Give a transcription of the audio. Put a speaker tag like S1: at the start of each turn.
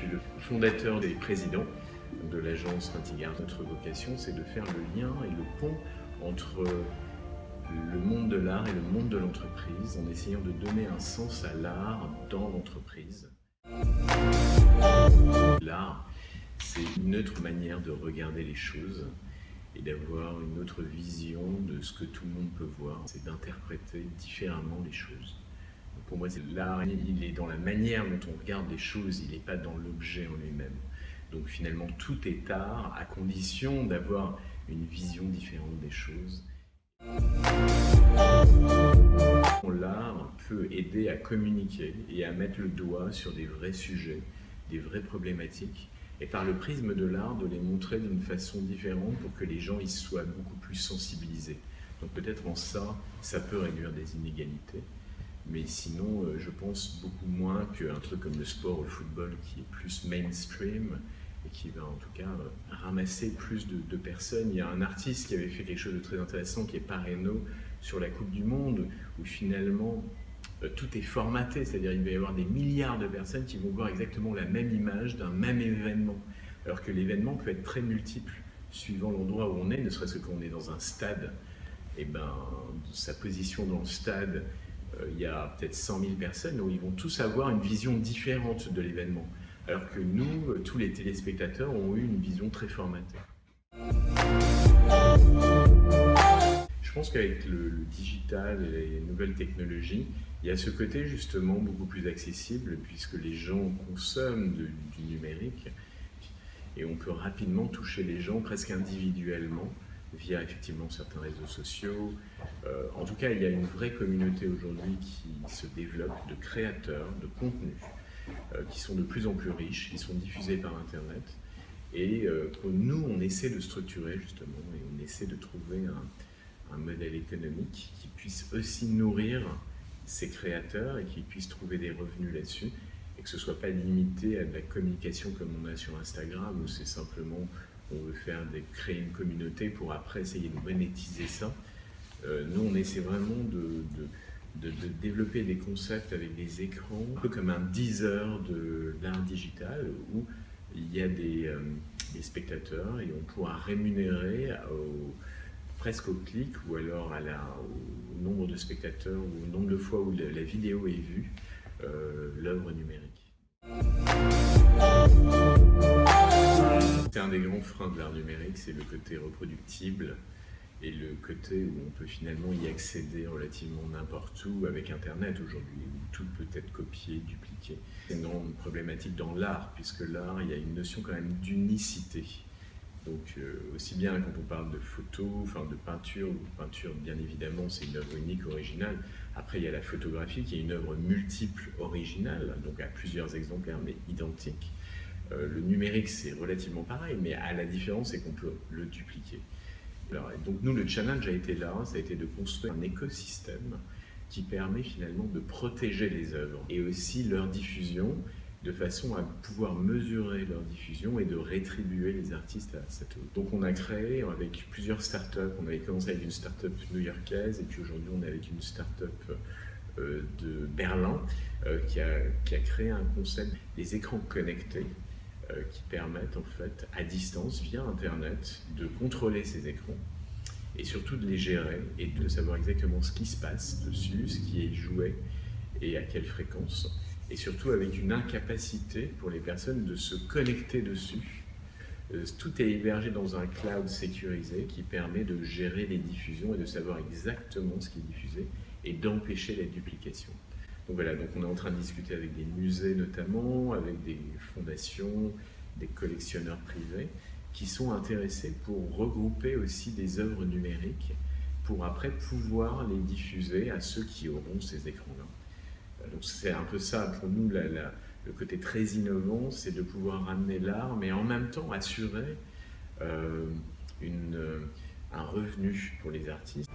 S1: suis le fondateur et président de l'agence Rintigard. Notre vocation, c'est de faire le lien et le pont entre le monde de l'art et le monde de l'entreprise, en essayant de donner un sens à l'art dans l'entreprise. L'art, c'est une autre manière de regarder les choses et d'avoir une autre vision de ce que tout le monde peut voir. C'est d'interpréter différemment les choses. Donc pour moi, l'art, il est dans la manière dont on regarde les choses, il n'est pas dans l'objet en lui-même. Donc finalement, tout est art à condition d'avoir une vision différente des choses. L'art peut aider à communiquer et à mettre le doigt sur des vrais sujets, des vraies problématiques, et par le prisme de l'art, de les montrer d'une façon différente pour que les gens y soient beaucoup plus sensibilisés. Donc peut-être en ça, ça peut réduire des inégalités, mais sinon, je pense beaucoup moins qu'un truc comme le sport ou le football qui est plus mainstream et qui va en tout cas ramasser plus de personnes. Il y a un artiste qui avait fait quelque chose de très intéressant qui est Parreno sur la Coupe du Monde, où finalement tout est formaté, c'est-à-dire il va y avoir des milliards de personnes qui vont voir exactement la même image d'un même événement, alors que l'événement peut être très multiple suivant l'endroit où on est, ne serait-ce que quand on est dans un stade, et sa position dans le stade, il y a peut-être 100 000 personnes où ils vont tous avoir une vision différente de l'événement, alors que nous, tous les téléspectateurs, ont eu une vision très formatée. Je pense qu'avec le digital et les nouvelles technologies, il y a ce côté justement beaucoup plus accessible puisque les gens consomment du numérique et on peut rapidement toucher les gens presque individuellement via effectivement certains réseaux sociaux. En tout cas, il y a une vraie communauté aujourd'hui qui se développe de créateurs, de contenus qui sont de plus en plus riches, qui sont diffusés par Internet et que nous, on essaie de structurer justement et on essaie de trouver un modèle économique qui puisse aussi nourrir ces créateurs et qui puisse trouver des revenus là-dessus et que ce ne soit pas limité à de la communication comme on a sur Instagram où c'est simplement on veut créer une communauté pour après essayer de monétiser ça. Nous on essaie vraiment de développer des concepts avec des écrans, un peu comme un Deezer de l'art digital où il y a des spectateurs et on pourra rémunérer presque au clic ou alors au nombre de spectateurs ou au nombre de fois où la vidéo est vue, l'œuvre numérique. C'est un des grands freins de l'art numérique, c'est le côté reproductible et le côté où on peut finalement y accéder relativement n'importe où avec Internet aujourd'hui, où tout peut être copié, dupliqué. C'est une grande problématique dans l'art, puisque l'art, il y a une notion quand même d'unicité. Donc aussi bien quand on parle de photo, enfin de peinture bien évidemment c'est une œuvre unique, originale. Après il y a la photographie qui est une œuvre multiple, originale, donc à plusieurs exemplaires mais identiques. Le numérique c'est relativement pareil, mais à la différence c'est qu'on peut le dupliquer. Alors, donc nous le challenge a été là, ça a été de construire un écosystème qui permet finalement de protéger les œuvres et aussi leur diffusion, de façon à pouvoir mesurer leur diffusion et de rétribuer les artistes à cette œuvre. Donc on a créé avec plusieurs startups, on avait commencé avec une startup new-yorkaise et puis aujourd'hui on est avec une startup de Berlin qui a créé un concept des écrans connectés qui permettent en fait à distance via internet de contrôler ces écrans et surtout de les gérer et de savoir exactement ce qui se passe dessus, ce qui est joué et à quelle fréquence. Et surtout avec une incapacité pour les personnes de se connecter dessus. Tout est hébergé dans un cloud sécurisé qui permet de gérer les diffusions et de savoir exactement ce qui est diffusé et d'empêcher la duplication. Donc voilà, donc on est en train de discuter avec des musées notamment, avec des fondations, des collectionneurs privés qui sont intéressés pour regrouper aussi des œuvres numériques pour après pouvoir les diffuser à ceux qui auront ces écrans-là. Donc c'est un peu ça pour nous, le côté très innovant, c'est de pouvoir ramener l'art, mais en même temps assurer un revenu pour les artistes.